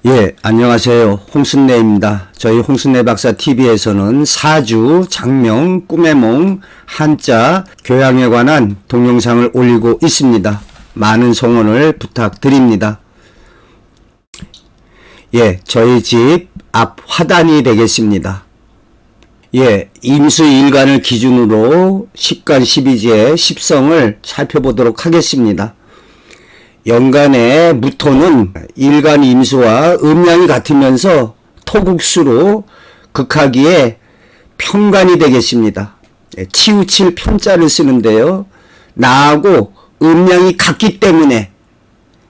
예, 안녕하세요. 홍순례입니다. 저희 홍순례 박사 TV에서는 사주, 장명, 꿈의 몽, 한자, 교양에 관한 동영상을 올리고 있습니다. 많은 성원을 부탁드립니다. 예, 저희 집 앞 화단이 되겠습니다. 예, 임수일간을 기준으로 10간 12지의 십성을 살펴보도록 하겠습니다. 연간의 무토는 일간 임수와 음양이 같으면서 토국수로 극하기에 편간이 되겠습니다. 치우칠 편자를 쓰는데요. 나하고 음양이 같기 때문에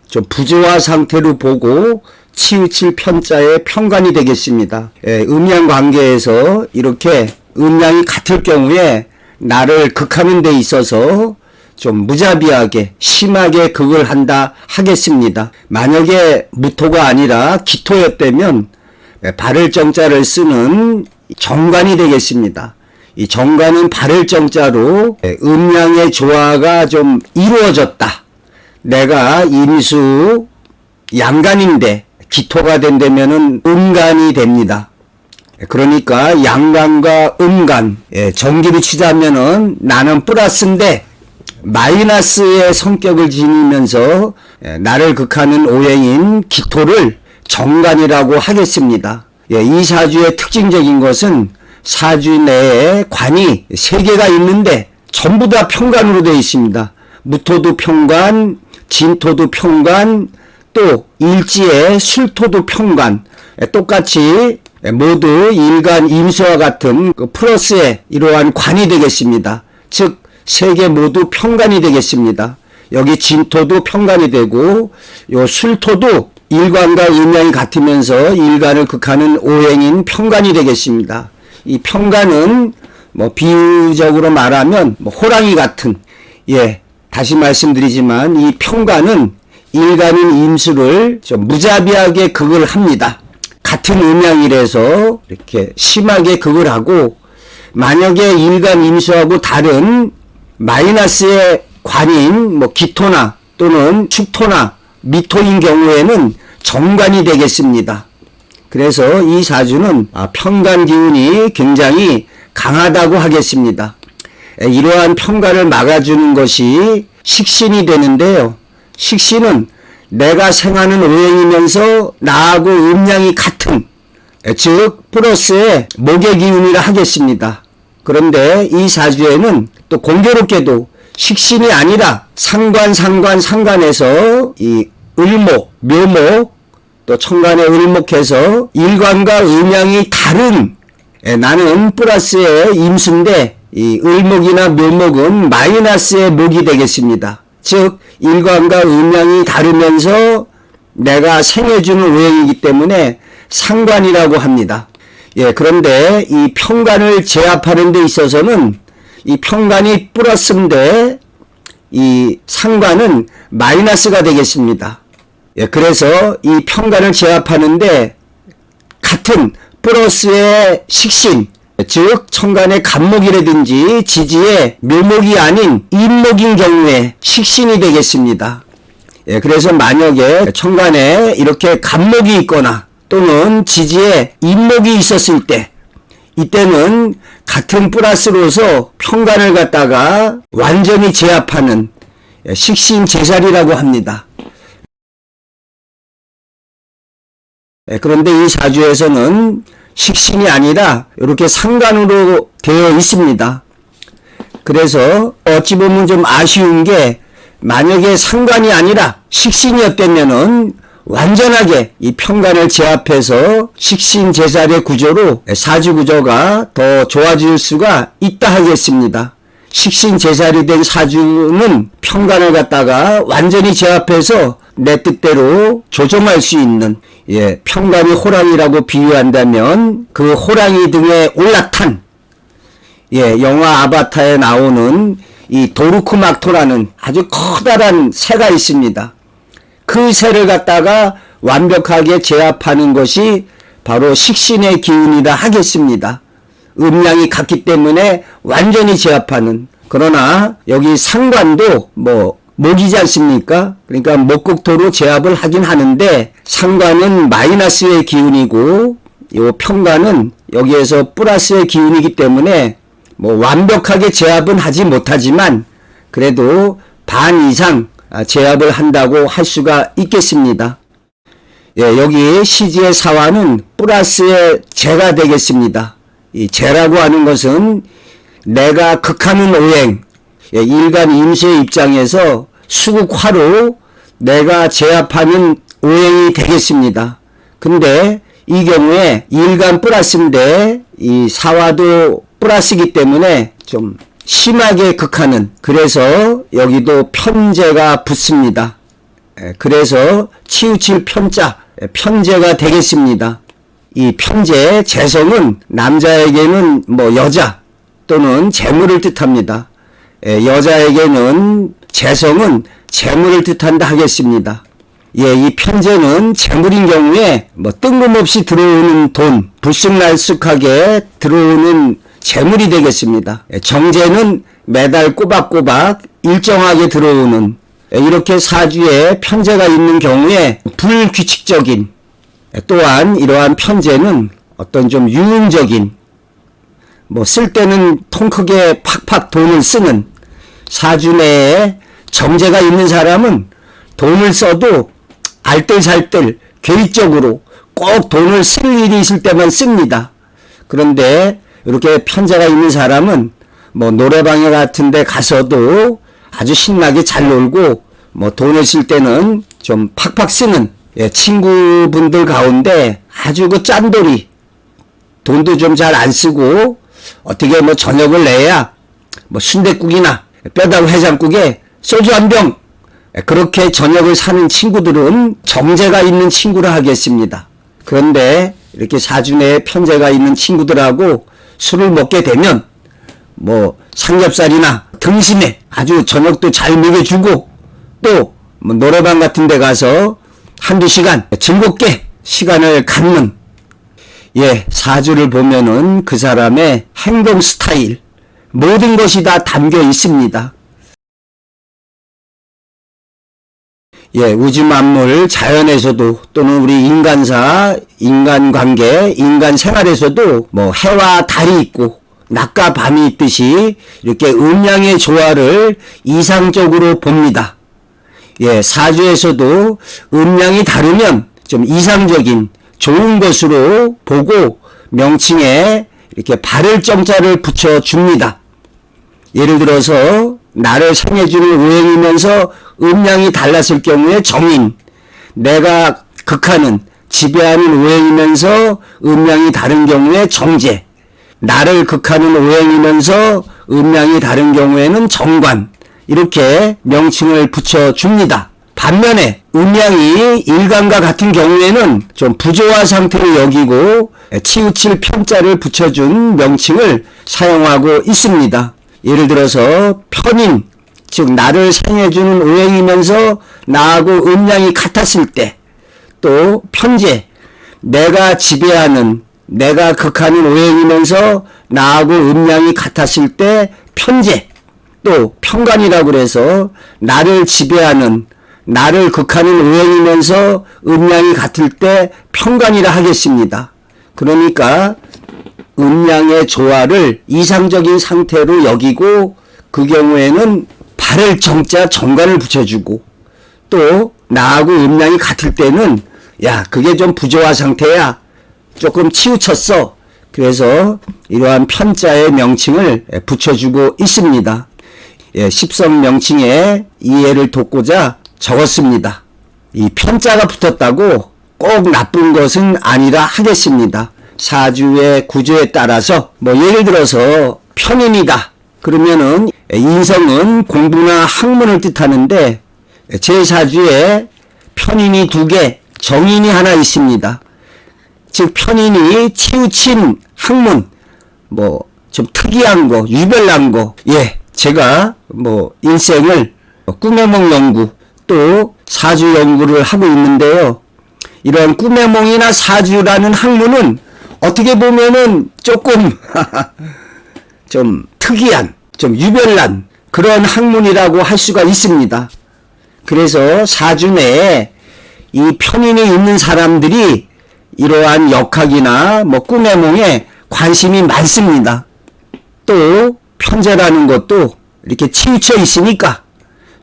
좀 부조화 상태로 보고 치우칠 편자의 편간이 되겠습니다. 음양 관계에서 이렇게 음양이 같을 경우에 나를 극하는 데 있어서 좀 무자비하게 심하게 극을 한다 하겠습니다. 만약에 무토가 아니라 기토였다면 바를 정자를 쓰는 정관이 되겠습니다. 이 정관은 바를 정자로 음양의 조화가 좀 이루어졌다. 내가 임수 양간인데 기토가 된다면은 음간이 됩니다. 그러니까 양간과 음간, 정기로 치자면은 나는 플러스인데 마이너스의 성격을 지니면서 나를 극하는 오행인 기토를 정관이라고 하겠습니다. 이 사주의 특징적인 것은 사주 내에 관이 3개가 있는데 전부 다 편관으로 되어 있습니다. 무토도 편관, 진토도 편관, 또 일지의 술토도 편관, 똑같이 모두 일간 임수와 같은 플러스의 이러한 관이 되겠습니다. 즉 세 개 모두 편관이 되겠습니다. 여기 진토도 편관이 되고 요 술토도 일관과 음양이 같으면서 일간을 극하는 오행인 편관이 되겠습니다. 이 편관은 비유적으로 말하면 호랑이 같은, 다시 말씀드리지만 이 편관은 일간인 임수를 좀 무자비하게 극을 합니다. 같은 음양이라서 이렇게 심하게 극을 하고, 만약에 일간 임수하고 다른 마이너스의 관인 기토나 또는 축토나 미토인 경우에는 정관이 되겠습니다. 그래서 이 사주는 편관 기운이 굉장히 강하다고 하겠습니다. 이러한 편관을 막아주는 것이 식신이 되는데요. 식신은 내가 생하는 오행이면서 나하고 음양이 같은, 즉 플러스의 목의 기운이라 하겠습니다. 그런데 이 사주에는 또 공교롭게도 식신이 아니라 상관에서 이 을목, 묘목, 또 천간에 을목해서 일관과 음양이 다른, 나는 플러스의 임수인데 이 을목이나 묘목은 마이너스의 목이 되겠습니다. 즉 일관과 음양이 다르면서 내가 생해주는 오행이기 때문에 상관이라고 합니다. 그런데 이 편관을 제압하는 데 있어서는 이 편관이 플러스인데 이 상관은 마이너스가 되겠습니다. 그래서 이 편관을 제압하는데 같은 플러스의 식신, 즉 천간의 간목이라든지 지지의 묘목이 아닌 인목인 경우에 식신이 되겠습니다. 그래서 만약에 천간에 이렇게 간목이 있거나 또는 지지에 인목이 있었을 때, 이때는 같은 플러스로서 편관을 갖다가 완전히 제압하는 식신제살이라고 합니다. 그런데 이 사주에서는 식신이 아니라 이렇게 상관으로 되어 있습니다. 그래서 어찌 보면 좀 아쉬운 게, 만약에 상관이 아니라 식신이었다면은 완전하게 이 편관을 제압해서 식신제살의 구조로 사주 구조가 더 좋아질 수가 있다 하겠습니다. 식신제살이 된 사주는 편관을 갖다가 완전히 제압해서 내 뜻대로 조정할 수 있는, 편관이 호랑이라고 비유한다면 그 호랑이 등에 올라탄, 영화 아바타에 나오는 이 도루쿠막토라는 아주 커다란 새가 있습니다. 그 새를 갖다가 완벽하게 제압하는 것이 바로 식신의 기운이라 하겠습니다. 음양이 같기 때문에 완전히 제압하는. 그러나 여기 상관도 목이지 않습니까? 그러니까 목국토로 제압을 하긴 하는데 상관은 마이너스의 기운이고 요 편관은 여기에서 플러스의 기운이기 때문에 뭐 완벽하게 제압은 하지 못하지만 그래도 반 이상 제압을 한다고 할 수가 있겠습니다. 예, 여기 시지의 사화는 플러스의 재가 되겠습니다. 이 재라고 하는 것은 내가 극하는 오행, 예, 일간 임수의 입장에서 수국화로 내가 제압하는 오행이 되겠습니다. 근데 이 경우에 일간 플러스인데 이 사화도 플러스이기 때문에 좀 심하게 극하는, 그래서 여기도 편재가 붙습니다. 그래서 치우칠 편자, 편재가 되겠습니다. 이 편재, 재성은 남자에게는 뭐 여자 또는 재물을 뜻합니다. 여자에게는 재성은 재물을 뜻한다 하겠습니다. 예, 이 편재는 재물인 경우에 뭐 뜬금없이 들어오는 돈, 불쑥날쑥하게 들어오는 재물이 되겠습니다. 정재는 매달 꼬박꼬박 일정하게 들어오는, 이렇게 사주에 편재가 있는 경우에 불규칙적인, 또한 이러한 편재는 어떤 좀 유흥적인, 뭐 쓸 때는 통 크게 팍팍 돈을 쓰는, 사주 내에 정재가 있는 사람은 돈을 써도 알뜰살뜰 계획적으로 꼭 돈을 쓸 일이 있을 때만 씁니다. 그런데 이렇게 편재가 있는 사람은 뭐 노래방에 같은 데 가서도 아주 신나게 잘 놀고, 뭐 돈을 쓸 때는 좀 팍팍 쓰는, 예, 친구분들 가운데 아주 그 짠돌이, 돈도 좀 잘 안 쓰고 어떻게 뭐 저녁을 내야 뭐 순댓국이나 뼈다구 해장국에 소주 한 병, 그렇게 저녁을 사는 친구들은 정재가 있는 친구라 하겠습니다. 그런데 이렇게 사주 내에 편재가 있는 친구들하고 술을 먹게 되면 뭐 삼겹살이나 등심에 아주 저녁도 잘 먹여주고, 또 뭐 노래방 같은 데 가서 한두 시간 즐겁게 시간을 갖는, 예, 사주를 보면은 그 사람의 행동 스타일, 모든 것이 다 담겨 있습니다. 예, 우주 만물, 자연에서도 또는 우리 인간사, 인간관계, 인간 생활에서도 뭐 해와 달이 있고 낮과 밤이 있듯이 이렇게 음양의 조화를 이상적으로 봅니다. 예, 사주에서도 음양이 다르면 좀 이상적인 좋은 것으로 보고 명칭에 이렇게 발을 정자를 붙여줍니다. 예를 들어서 나를 상해주는 오행이면서 음양이 달랐을 경우에 정인, 내가 극하는 지배하는 오행이면서 음양이 다른 경우에 정제, 나를 극하는 오행이면서 음양이 다른 경우에는 정관, 이렇게 명칭을 붙여줍니다. 반면에 음양이 일간과 같은 경우에는 좀 부조화 상태로 여기고 치우칠 편자를 붙여준 명칭을 사용하고 있습니다. 예를 들어서 편인, 즉 나를 상해주는 오행이면서 나하고 음양이 같았을 때, 또 편재, 내가 지배하는, 내가 극하는 오행이면서 나하고 음양이 같았을 때 편재, 또 편관이라고 그래서 나를 지배하는, 나를 극하는 오행이면서 음양이 같을 때 편관이라 하겠습니다. 그러니까 음양의 조화를 이상적인 상태로 여기고 그 경우에는 발을 정자 정관을 붙여주고, 또 나하고 음양이 같을 때는 야, 그게 좀 부조화 상태야, 조금 치우쳤어, 그래서 이러한 편자의 명칭을 붙여주고 있습니다. 예, 십성 명칭에 이해를 돕고자 적었습니다. 이 편자가 붙었다고 꼭 나쁜 것은 아니라 하겠습니다. 사주의 구조에 따라서 뭐 예를 들어서 편인이다 그러면은 인성은 공부나 학문을 뜻하는데, 제 사주에 편인이 2개, 정인이 하나 있습니다. 즉 편인이 치우친 학문, 뭐 좀 특이한 거, 유별난 거, 예, 제가 뭐 일생을 꿈의 몽 연구, 또 사주 연구를 하고 있는데요. 이런 꿈의 몽이나 사주라는 학문은 어떻게 보면은 조금 좀 특이한, 좀 유별난 그런 학문이라고 할 수가 있습니다. 그래서 사주 내에 이 편인이 있는 사람들이 이러한 역학이나 뭐 꿈의 몽에 관심이 많습니다. 또 편재라는 것도 이렇게 치우쳐 있으니까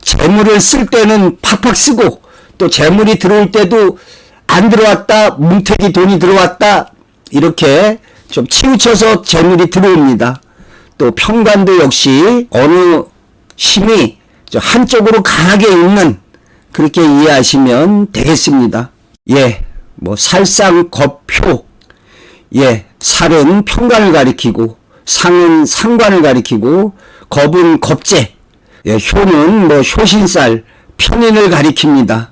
재물을 쓸 때는 팍팍 쓰고 또 재물이 들어올 때도 안 들어왔다, 뭉태기 돈이 들어왔다, 이렇게 좀 치우쳐서 재물이 들어옵니다. 또 편관도 역시 어느 힘이 한쪽으로 강하게 있는, 그렇게 이해하시면 되겠습니다. 예, 뭐 살상겁표, 예, 살은 편관을 가리키고 상은 상관을 가리키고 겁은 겁재, 예, 효는 뭐 효신살, 편인을 가리킵니다.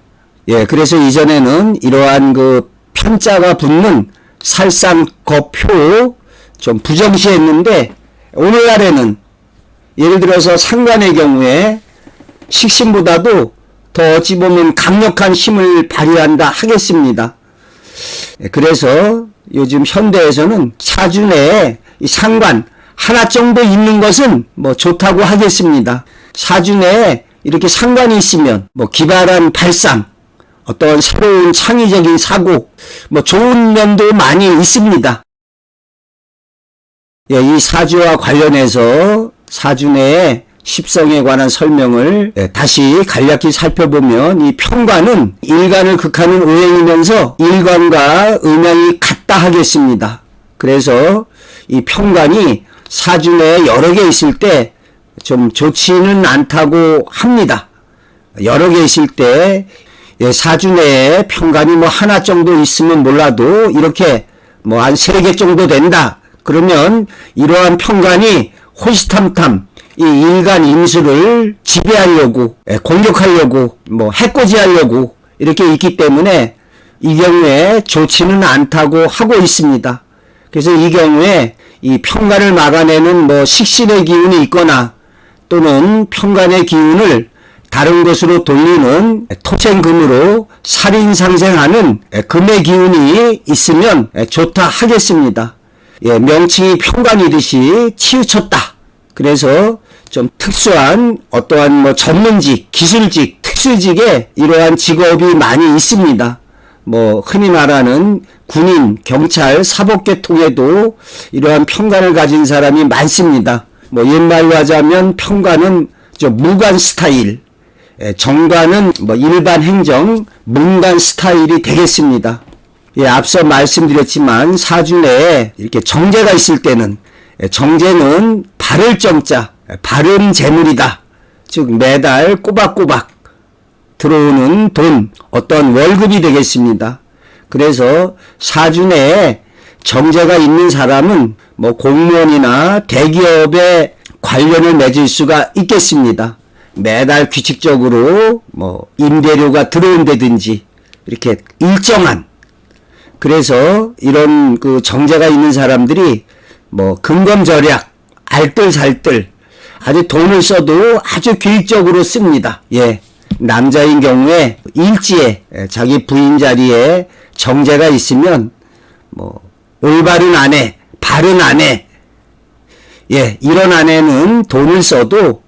예, 그래서 이전에는 이러한 그 편자가 붙는 살상겁표 좀 부정시했는데, 오늘날에는 예를 들어서 상관의 경우에 식신보다도 더 어찌 보면 강력한 힘을 발휘한다 하겠습니다. 그래서 요즘 현대에서는 사주 내에 이 상관 하나 정도 있는 것은 뭐 좋다고 하겠습니다. 사주 내에 이렇게 상관이 있으면 뭐 기발한 발상, 어떤 새로운 창의적인 사고, 뭐 좋은 면도 많이 있습니다. 예, 이 사주와 관련해서 사주 내에 십성에 관한 설명을 다시 간략히 살펴보면, 이 편관은 일간을 극하는 오행이면서 일간과 음양이 같다 하겠습니다. 그래서 이 편관이 사주 내에 여러 개 있을 때 좀 좋지는 않다고 합니다. 여러 개 있을 때 사주 내에 편관이 뭐 하나 정도 있으면 몰라도 이렇게 뭐 한 3개 정도 된다. 그러면 이러한 편관이 호시탐탐 이 일간 인수를 지배하려고, 공격하려고, 뭐 해코지하려고 이렇게 있기 때문에 이 경우에 좋지는 않다고 하고 있습니다. 그래서 이 경우에 이 편관을 막아내는 뭐 식신의 기운이 있거나 또는 편관의 기운을 다른 곳으로 돌리는 토생금으로 살인상생하는 금의 기운이 있으면 좋다 하겠습니다. 예, 명칭이 편관이듯이 치우쳤다. 그래서 좀 특수한 어떠한 뭐 전문직, 기술직, 특수직에 이러한 직업이 많이 있습니다. 뭐 흔히 말하는 군인, 경찰, 사법계통에도 이러한 편관을 가진 사람이 많습니다. 뭐 옛말로 하자면 편관은 좀 무관 스타일, 정관은 뭐 일반 행정, 문관 스타일이 되겠습니다. 예, 앞서 말씀드렸지만 사주 내에 이렇게 정제가 있을 때는, 정제는 바를 정자, 바른 재물이다. 즉 매달 꼬박꼬박 들어오는 돈, 어떤 월급이 되겠습니다. 그래서 사주 내에 정제가 있는 사람은 뭐 공무원이나 대기업에 관련을 맺을 수가 있겠습니다. 매달 규칙적으로 뭐 임대료가 들어온다든지 이렇게 일정한, 그래서 이런 그 정제가 있는 사람들이 뭐 근검절약, 알뜰살뜰 아주 돈을 써도 아주 계획적으로 씁니다. 예, 남자인 경우에 일지에 자기 부인 자리에 정제가 있으면 뭐 올바른 아내, 바른 아내, 예, 이런 아내는 돈을 써도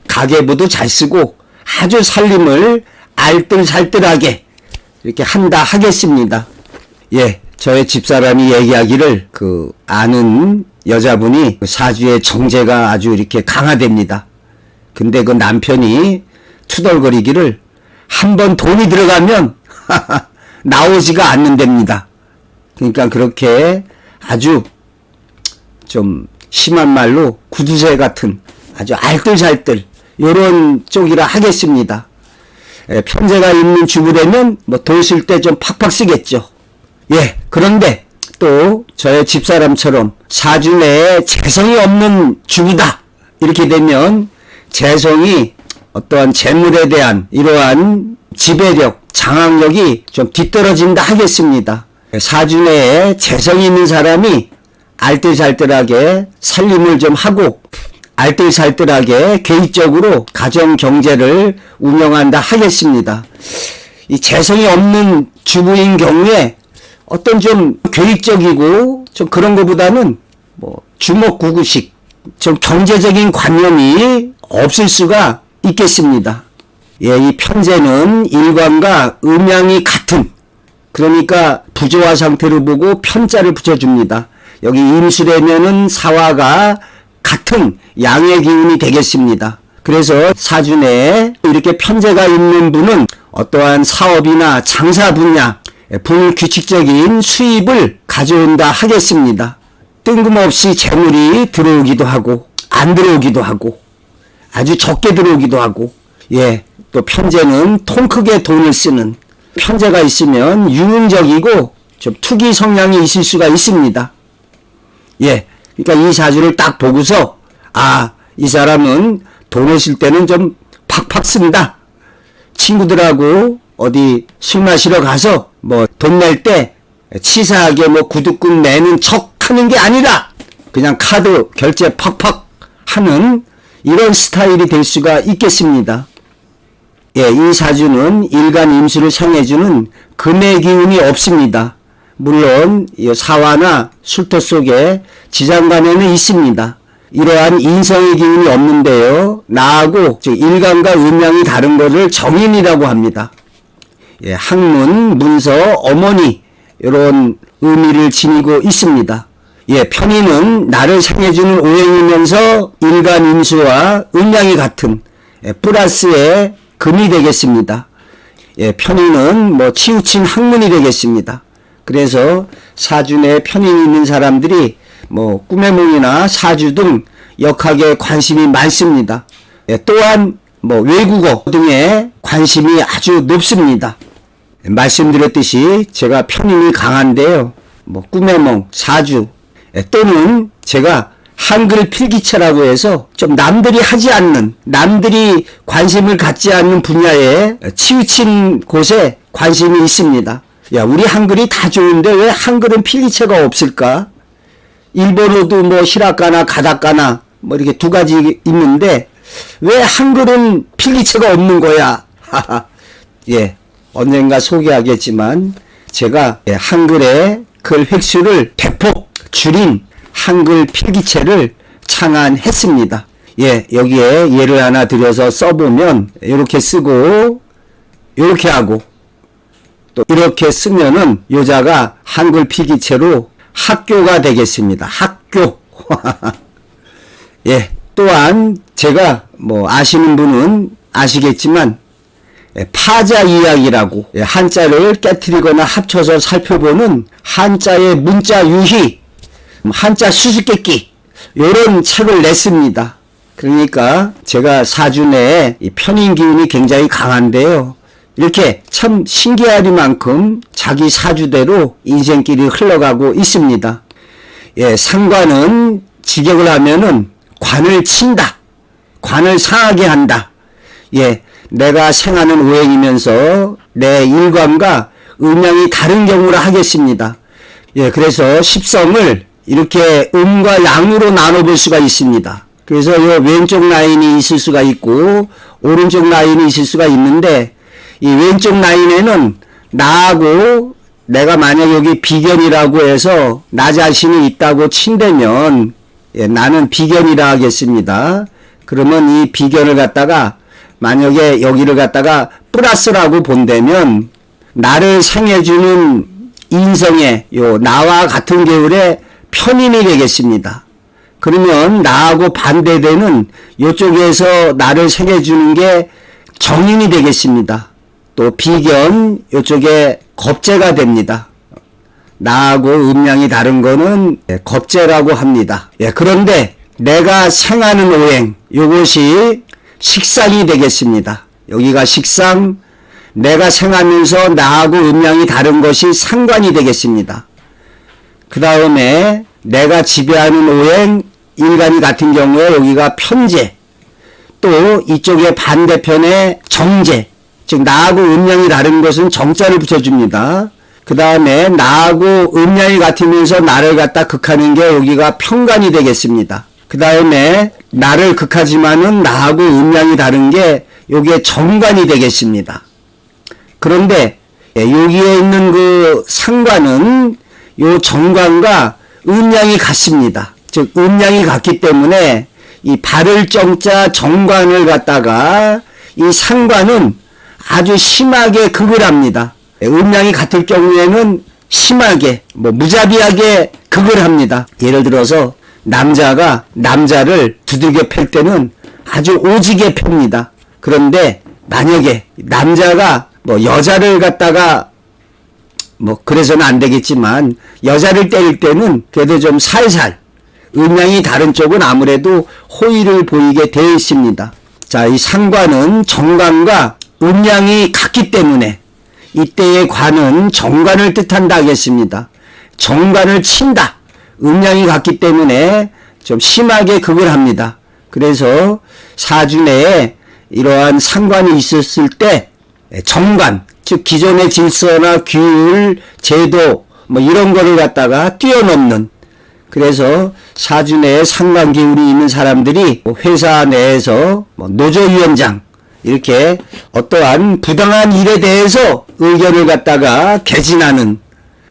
가계부도 잘 쓰고 아주 살림을 알뜰살뜰하게 이렇게 한다 하겠습니다. 예, 저의 집사람이 얘기하기를 그 아는 여자분이 사주에 정제가 아주 이렇게 강하답니다. 근데 그 남편이 투덜거리기를 한번 돈이 들어가면 나오지가 않는답니다. 그러니까 그렇게 아주 좀 심한 말로 구두쇠 같은 아주 알뜰살뜰 요런 쪽이라 하겠습니다. 편제가 있는 주부라면 뭐 돈 쓸 때 좀 팍팍 쓰겠죠. 예, 그런데 또 저의 집사람처럼 사주 내에 재성이 없는 주부다 이렇게 되면 재성이 어떠한 재물에 대한 이러한 지배력, 장악력이 좀 뒤떨어진다 하겠습니다. 사주 내에 재성이 있는 사람이 알뜰살뜰하게 살림을 좀 하고 알뜰살뜰하게 계획적으로 가정 경제를 운영한다 하겠습니다. 이 재성이 없는 주부인 경우에 어떤 좀 계획적이고 좀 그런 것보다는 뭐 주먹구구식 좀 경제적인 관념이 없을 수가 있겠습니다. 예, 이 편제는 일관과 음양이 같은, 그러니까 부조화 상태로 보고 편자를 붙여줍니다. 여기 임수되면은 사화가 같은 양의 기운이 되겠습니다. 그래서 사주 내에 이렇게 편제가 있는 분은 어떠한 사업이나 장사 분야, 불규칙적인 수입을 가져온다 하겠습니다. 뜬금없이 재물이 들어오기도 하고 안 들어오기도 하고 아주 적게 들어오기도 하고, 예, 또 편제는 통 크게 돈을 쓰는, 편제가 있으면 유능적이고 좀 투기 성향이 있을 수가 있습니다. 예, 그러니까 이 사주를 딱 보고서 이 사람은 돈을 쓸 때는 좀 팍팍 쓴다. 친구들하고 어디 술 마시러 가서 뭐 돈 낼 때 치사하게 뭐 구두꾼 내는 척 하는 게 아니라 그냥 카드 결제 팍팍 하는 이런 스타일이 될 수가 있겠습니다. 예, 이 사주는 일간 임수를 상해주는 금의 기운이 없습니다. 물론 사화나 술토 속에 지장간에는 있습니다. 이러한 인성의 기운이 없는데요, 나하고 일간과 음양이 다른 것을 정인이라고 합니다. 예, 학문, 문서, 어머니 이런 의미를 지니고 있습니다. 예, 편인은 나를 상해주는 오행이면서 일간 임수와 음양이 같은 플러스의 금이 되겠습니다. 예, 편인은 뭐 치우친 학문이 되겠습니다. 그래서 사주 내에 편인이 있는 사람들이 뭐 꿈의 문이나 사주 등 역학에 관심이 많습니다. 예, 또한 뭐 외국어 등에 관심이 아주 높습니다. 말씀드렸듯이 제가 편인이 강한데요, 뭐 꿈의 몽, 사주, 또는 제가 한글 필기체라고 해서 좀 남들이 하지 않는, 남들이 관심을 갖지 않는 분야에 치우친 곳에 관심이 있습니다. 야, 우리 한글이 다 좋은데 왜 한글은 필기체가 없을까? 일본어도 뭐 히라가나 가다카나 뭐 이렇게 두 가지 있는데 왜 한글은 필기체가 없는 거야? 예, 언젠가 소개하겠지만 제가 한글의 글 획수를 대폭 줄인 한글 필기체를 창안했습니다. 예, 여기에 예를 하나 들여서 써보면 이렇게 쓰고 이렇게 하고 또 이렇게 쓰면은 요자가 한글 필기체로 학교가 되겠습니다. 학교. 예, 또한 제가 뭐 아시는 분은 아시겠지만 파자 이야기라고 한자를 깨트리거나 합쳐서 살펴보는 한자의 문자 유희, 한자 수수께끼 이런 책을 냈습니다. 그러니까 제가 사주 내에 이 편인 기운이 굉장히 강한데요, 이렇게 참 신기하리만큼 자기 사주대로 인생길이 흘러가고 있습니다. 예, 상관은 직역을 하면은 관을 친다, 관을 상하게 한다. 예, 내가 생하는 오행이면서 내 일관과 음양이 다른 경우라 하겠습니다. 예, 그래서 십성을 이렇게 음과 양으로 나눠볼 수가 있습니다. 그래서 이 왼쪽 라인이 있을 수가 있고 오른쪽 라인이 있을 수가 있는데, 이 왼쪽 라인에는 나하고 내가 만약 여기 비견이라고 해서 나 자신이 있다고 친다면, 예, 나는 비견이라 하겠습니다. 그러면 이 비견을 갖다가 만약에 여기를 갖다가 플러스라고 본다면 나를 상해주는 인성의 요 나와 같은 계열의 편인이 되겠습니다. 그러면 나하고 반대되는 이쪽에서 나를 상해주는 게 정인이 되겠습니다. 또 비견 이쪽에 겁재가 됩니다. 나하고 음양이 다른 거는 겁재라고 합니다. 예, 그런데 내가 생하는 오행 요것이 식상이 되겠습니다. 여기가 식상, 내가 생하면서 나하고 음양이 다른 것이 상관이 되겠습니다. 그 다음에 내가 지배하는 오행 일간이 같은 경우에 여기가 편재, 또 이쪽에 반대편에 정재, 즉 나하고 음양이 다른 것은 정자를 붙여줍니다. 그 다음에 나하고 음양이 같으면서 나를 갖다 극하는 게 여기가 편관이 되겠습니다. 그 다음에 나를 극하지만은 나하고 음양이 다른 게 요게 정관이 되겠습니다. 그런데 여기에 있는 그 상관은 요 정관과 음양이 같습니다. 즉 음양이 같기 때문에 이 발을 정자 정관을 갖다가 이 상관은 아주 심하게 극을 합니다. 음양이 같을 경우에는 심하게, 무자비하게 극을 합니다. 예를 들어서 남자가 남자를 두들겨 팰 때는 아주 오지게 팹니다. 그런데 만약에 남자가 여자를 갖다가 그래서는 안 되겠지만 여자를 때릴 때는 그래도 좀 살살, 음양이 다른 쪽은 아무래도 호의를 보이게 되어 있습니다. 자, 이 상관은 정관과 음양이 같기 때문에 이때의 관은 정관을 뜻한다 하겠습니다. 정관을 친다. 음양이 같기 때문에 좀 심하게 극을 합니다. 그래서 사주 내에 이러한 상관이 있었을 때 정관, 즉 기존의 질서나 규율, 제도 이런 거를 갖다가 뛰어넘는, 그래서 사주 내에 상관 기운이 있는 사람들이 회사 내에서 노조위원장 이렇게 어떠한 부당한 일에 대해서 의견을 갖다가 개진하는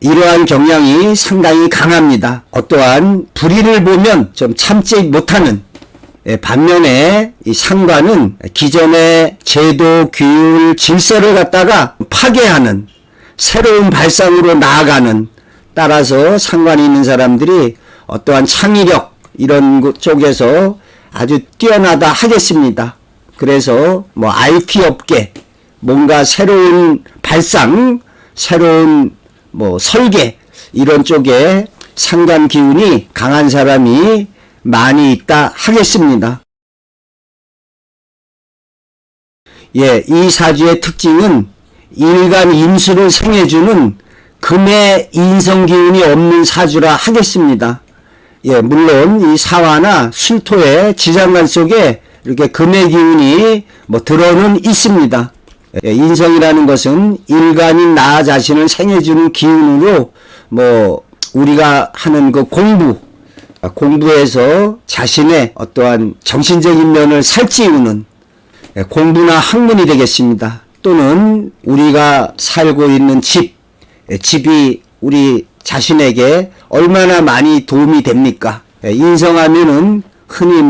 이러한 경향이 상당히 강합니다. 어떠한 불의를 보면 좀 참지 못하는, 반면에 이 상관은 기존의 제도, 규율, 질서를 갖다가 파괴하는, 새로운 발상으로 나아가는, 따라서 상관이 있는 사람들이 어떠한 창의력 이런 쪽에서 아주 뛰어나다 하겠습니다. 그래서 IT 업계 뭔가 새로운 발상, 새로운 설계 이런 쪽에 상관 기운이 강한 사람이 많이 있다 하겠습니다. 예, 이 사주의 특징은 일간 임수를 생해주는 금의 인성 기운이 없는 사주라 하겠습니다. 예, 물론 이 사화나 술토의 지장간 속에 이렇게 금의 기운이 들어는 있습니다. 예, 인성이라는 것은 일간인 나 자신을 생해주는 기운으로 우리가 하는 그 공부에서 자신의 어떠한 정신적인 면을 살찌우는 공부나 학문이 되겠습니다. 또는 우리가 살고 있는 집이 우리 자신에게 얼마나 많이 도움이 됩니까? 인성하면은 흔히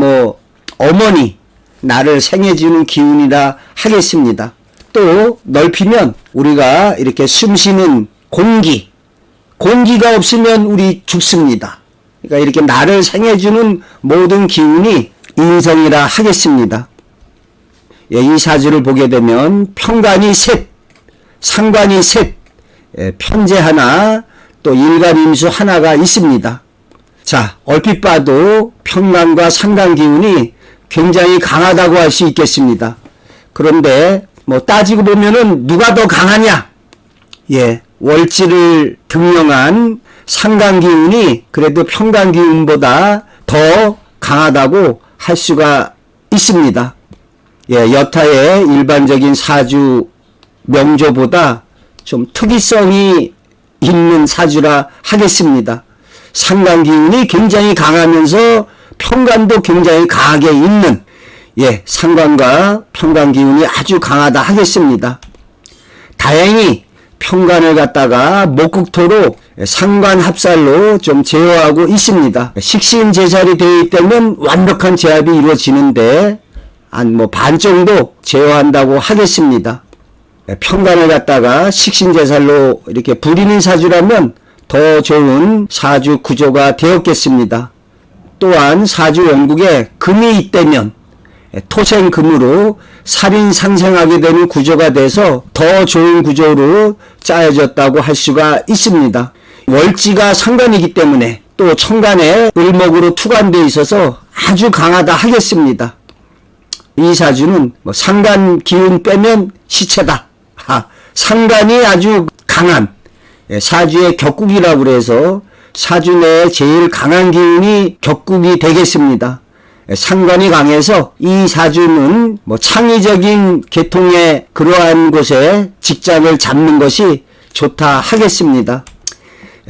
어머니, 나를 생해주는 기운이라 하겠습니다. 또 넓히면 우리가 이렇게 숨쉬는 공기가 없으면 우리 죽습니다. 그러니까 이렇게 나를 생해주는 모든 기운이 인성이라 하겠습니다. 예, 이 사주를 보게 되면 편관이 셋, 상관이 셋, 편재 하나, 또 일간임수 하나가 있습니다. 자, 얼핏 봐도 편관과 상관 기운이 굉장히 강하다고 할 수 있겠습니다. 그런데 따지고 보면은 누가 더 강하냐? 예, 월지를 등용한 상관 기운이 그래도 편관 기운보다 더 강하다고 할 수가 있습니다. 예, 여타의 일반적인 사주 명조보다 좀 특이성이 있는 사주라 하겠습니다. 상관 기운이 굉장히 강하면서 편관도 굉장히 강하게 있는, 예, 상관과 편관 기운이 아주 강하다 하겠습니다. 다행히 편관을 갖다가 목국토로 상관 합살로 좀 제어하고 있습니다. 식신제살이 되어 있다면 완벽한 제압이 이루어지는데 한 반 정도 제어한다고 하겠습니다. 편관을 갖다가 식신제살로 이렇게 부리는 사주라면 더 좋은 사주 구조가 되었겠습니다. 또한 사주 원국에 금이 있다면 토생금으로 살인상생하게 되는 구조가 돼서 더 좋은 구조로 짜여졌다고 할 수가 있습니다. 월지가 상관이기 때문에 또 천간에 을목으로 투관되어 있어서 아주 강하다 하겠습니다. 이 사주는 상관 기운 빼면 시체다. 상관이 아주 강한 사주의 격국이라고 그래서 사주 내에 제일 강한 기운이 격국이 되겠습니다. 상관이 강해서 이 사주는 창의적인 계통의 그러한 곳에 직장을 잡는 것이 좋다 하겠습니다.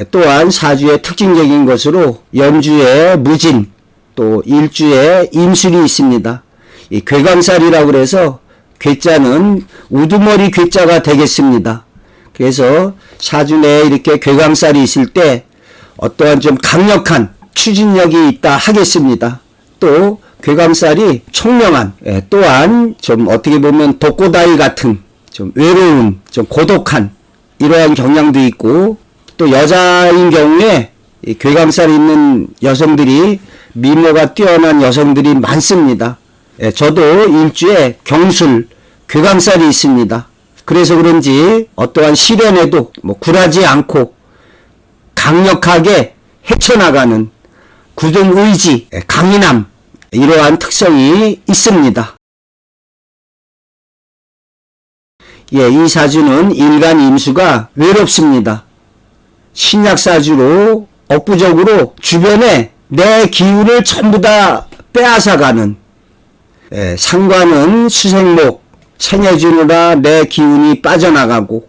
또한 사주의 특징적인 것으로 연주에 무진, 또 일주에 임술이 있습니다. 이 괴강살이라고 그래서 괴자는 우두머리 괴자가 되겠습니다. 그래서 사주 내에 이렇게 괴강살이 있을 때 어떠한 좀 강력한 추진력이 있다 하겠습니다. 또 괴강살이 총명한, 또한 좀 어떻게 보면 독고다이 같은 좀 외로운, 좀 고독한 이러한 경향도 있고, 또 여자인 경우에 이 괴강살이 있는 여성들이 미모가 뛰어난 여성들이 많습니다. 저도 일주에 경술, 괴강살이 있습니다. 그래서 그런지 어떠한 시련에도 굴하지 않고 강력하게 헤쳐나가는 굳은 의지, 강인함, 이러한 특성이 있습니다. 이 사주는 일간 임수가 외롭습니다. 신약사주로 억부적으로 주변에 내 기운을 전부 다 빼앗아가는, 상관은 수생목 챙겨주느라 내 기운이 빠져나가고,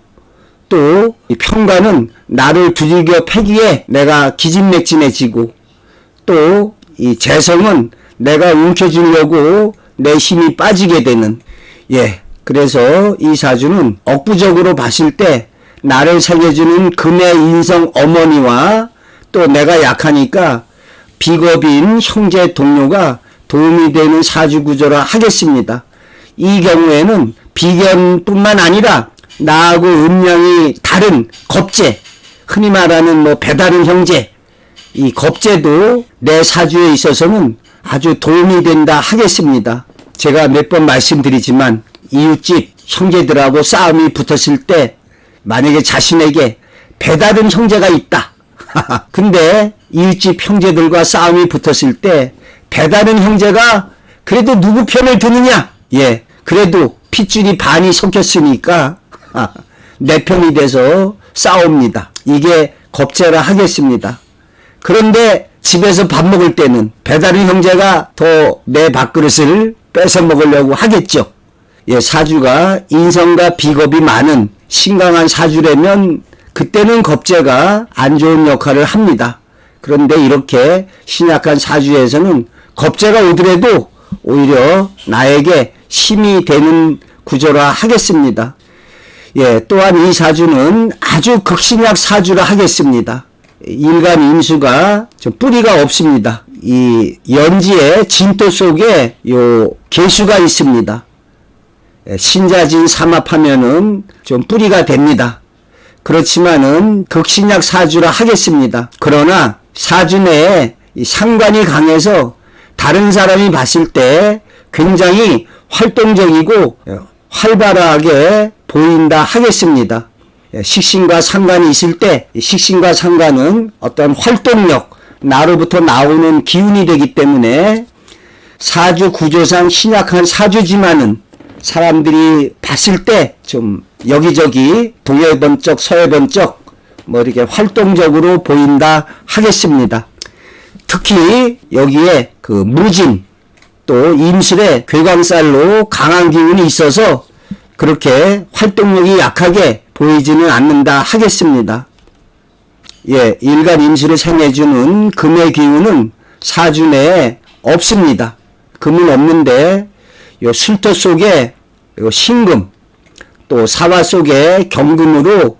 또 편관은 나를 두들겨 패기에 내가 기진맥진해지고, 또 이 재성은 내가 움켜쥐려고 내 힘이 빠지게 되는, 그래서 이 사주는 억부적으로 봤을 때 나를 살려주는 금의 인성 어머니와 또 내가 약하니까 비겁인 형제 동료가 도움이 되는 사주 구조라 하겠습니다. 이 경우에는 비견뿐만 아니라 나하고 음양이 다른 겁재, 흔히 말하는 배다른 형제, 이 겁재도 내 사주에 있어서는 아주 도움이 된다 하겠습니다. 제가 몇 번 말씀드리지만 이웃집 형제들하고 싸움이 붙었을 때 만약에 자신에게 배다른 형제가 있다. 근데 이웃집 형제들과 싸움이 붙었을 때 배다른 형제가 그래도 누구 편을 드느냐? 그래도 핏줄이 반이 섞였으니까 내 편이 돼서 싸웁니다. 이게 겁재라 하겠습니다. 그런데 집에서 밥 먹을 때는 배다른 형제가 더 내 밥그릇을 뺏어 먹으려고 하겠죠. 사주가 인성과 비겁이 많은 신강한 사주라면 그때는 겁재가 안 좋은 역할을 합니다. 그런데 이렇게 신약한 사주에서는 겁재가 오더라도 오히려 나에게 힘이 되는 구조라 하겠습니다. 또한 이 사주는 아주 극신약 사주라 하겠습니다. 일간 임수가 좀 뿌리가 없습니다. 이 연지의 진토 속에 계수가 있습니다. 신자진 삼합하면은 좀 뿌리가 됩니다. 그렇지만은 극신약 사주라 하겠습니다. 그러나 사주 내에 이 상관이 강해서 다른 사람이 봤을 때 굉장히 활동적이고 활발하게 보인다 하겠습니다. 식신과 상관이 있을 때 식신과 상관은 어떤 활동력, 나로부터 나오는 기운이 되기 때문에 사주 구조상 신약한 사주지만은 사람들이 봤을 때 좀 여기저기 동해 번쩍 서해 번쩍 이렇게 활동적으로 보인다 하겠습니다. 특히 여기에 그 무진 또 임술의 괴강살로 강한 기운이 있어서 그렇게 활동력이 약하게 보이지는 않는다 하겠습니다. 일간 임수를 생해주는 금의 기운은 사주 내에 없습니다. 금은 없는데 술토 속에 신금, 또 사화 속에 경금으로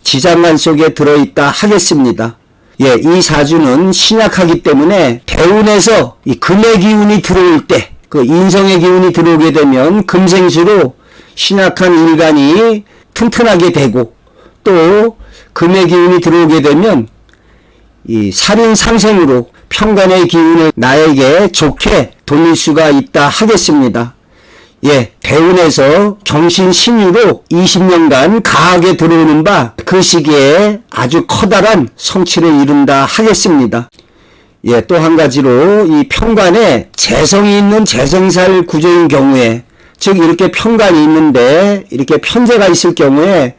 지장간 속에 들어있다 하겠습니다. 이 사주는 신약하기 때문에 대운에서 이 금의 기운이 들어올 때, 그 인성의 기운이 들어오게 되면 금생수로 신약한 일간이 튼튼하게 되고, 또 금의 기운이 들어오게 되면 이 살인상생으로 편관의 기운을 나에게 좋게 돌릴 수가 있다 하겠습니다. 대운에서 경신신유로 20년간 강하게 들어오는 바 그 시기에 아주 커다란 성취를 이룬다 하겠습니다. 또 한 가지로 이 편관에 재성이 있는 재생살 구조인 경우에, 즉 이렇게 편관이 있는데 이렇게 편재가 있을 경우에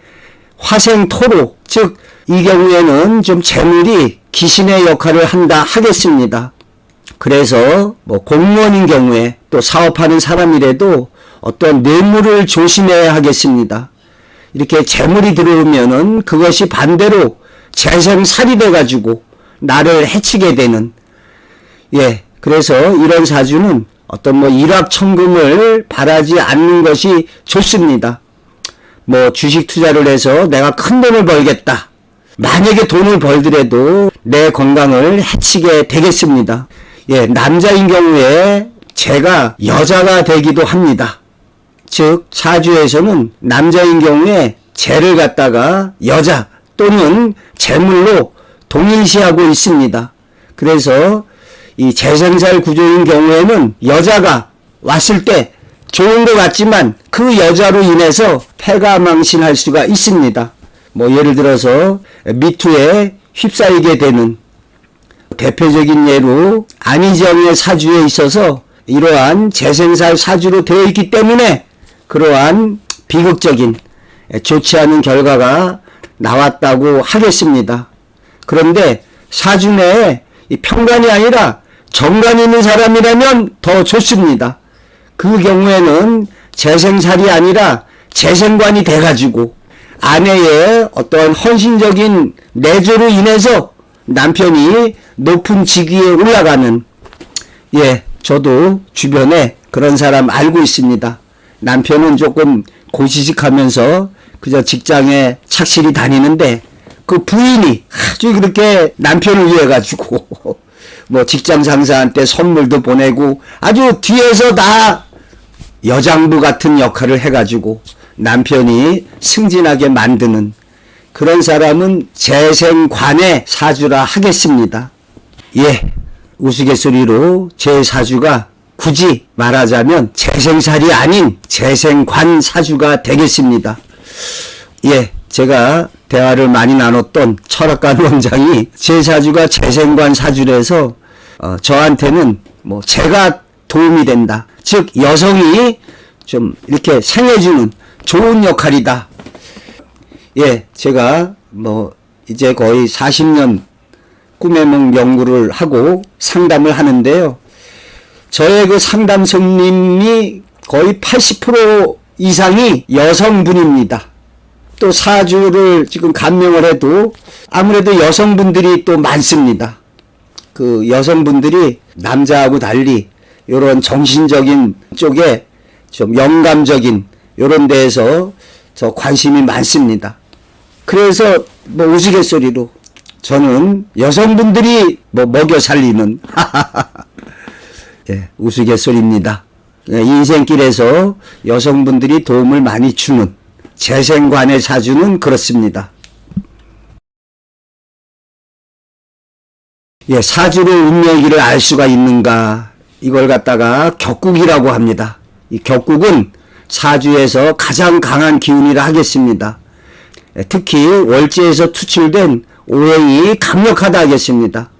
화생토로, 즉 이 경우에는 좀 재물이 기신의 역할을 한다 하겠습니다. 그래서 공무원인 경우에 또 사업하는 사람이라도 어떤 뇌물을 조심해야 하겠습니다. 이렇게 재물이 들어오면은 그것이 반대로 재생살이 돼가지고 나를 해치게 되는, 그래서 이런 사주는 어떤 일확천금을 바라지 않는 것이 좋습니다. 주식 투자를 해서 내가 큰 돈을 벌겠다. 만약에 돈을 벌더라도 내 건강을 해치게 되겠습니다. 남자인 경우에 제가 여자가 되기도 합니다. 즉 사주에서는 남자인 경우에 재를 갖다가 여자 또는 재물로 동일시하고 있습니다. 그래서 이 재생살 구조인 경우에는 여자가 왔을 때 좋은 것 같지만 그 여자로 인해서 패가망신할 수가 있습니다. 뭐 예를 들어서 미투에 휩싸이게 되는 대표적인 예로 안희정의 사주에 있어서 이러한 재생살 사주로 되어 있기 때문에 그러한 비극적인 좋지 않은 결과가 나왔다고 하겠습니다. 그런데 사주 내에 평관이 아니라 정관이 있는 사람이라면 더 좋습니다. 그 경우에는 재생살이 아니라 재생관이 돼가지고 아내의 어떤 헌신적인 내조로 인해서 남편이 높은 직위에 올라가는, 저도 주변에 그런 사람 알고 있습니다. 남편은 조금 고지식하면서 그저 직장에 착실히 다니는데 그 부인이 아주 그렇게 남편을 위해 가지고 뭐 직장 상사한테 선물도 보내고 아주 뒤에서 다 여장부 같은 역할을 해가지고 남편이 승진하게 만드는 그런 사람은 재생관의 사주라 하겠습니다. 우스갯소리로 제 사주가 굳이 말하자면 재생살이 아닌 재생관 사주가 되겠습니다. 제가 대화를 많이 나눴던 철학관 원장이 제 사주가 재생관 사주라서 저한테는 뭐 제가 도움이 된다. 즉 여성이 좀 이렇게 생해주는 좋은 역할이다. 제가 뭐 이제 거의 40년 꿈의梦연구를 하고 상담을 하는데요. 저의 그 상담 손님이 거의 80% 이상이 여성분입니다. 또 사주를 지금 감명을 해도 아무래도 여성분들이 또 많습니다. 그 여성분들이 남자하고 달리 이런 정신적인 쪽에 좀 영감적인 이런 데에서 저 관심이 많습니다. 그래서 뭐 우스갯소리로 저는 여성분들이 뭐 먹여 살리는 우스갯소리입니다. 인생길에서 여성분들이 도움을 많이 주는 재생관의 사주는 그렇습니다. 사주로 운명의 길을 알 수가 있는가? 이걸 갖다가 격국이라고 합니다. 이 격국은 사주에서 가장 강한 기운이라 하겠습니다. 특히 월지에서 투출된 오행이 강력하다 하겠습니다.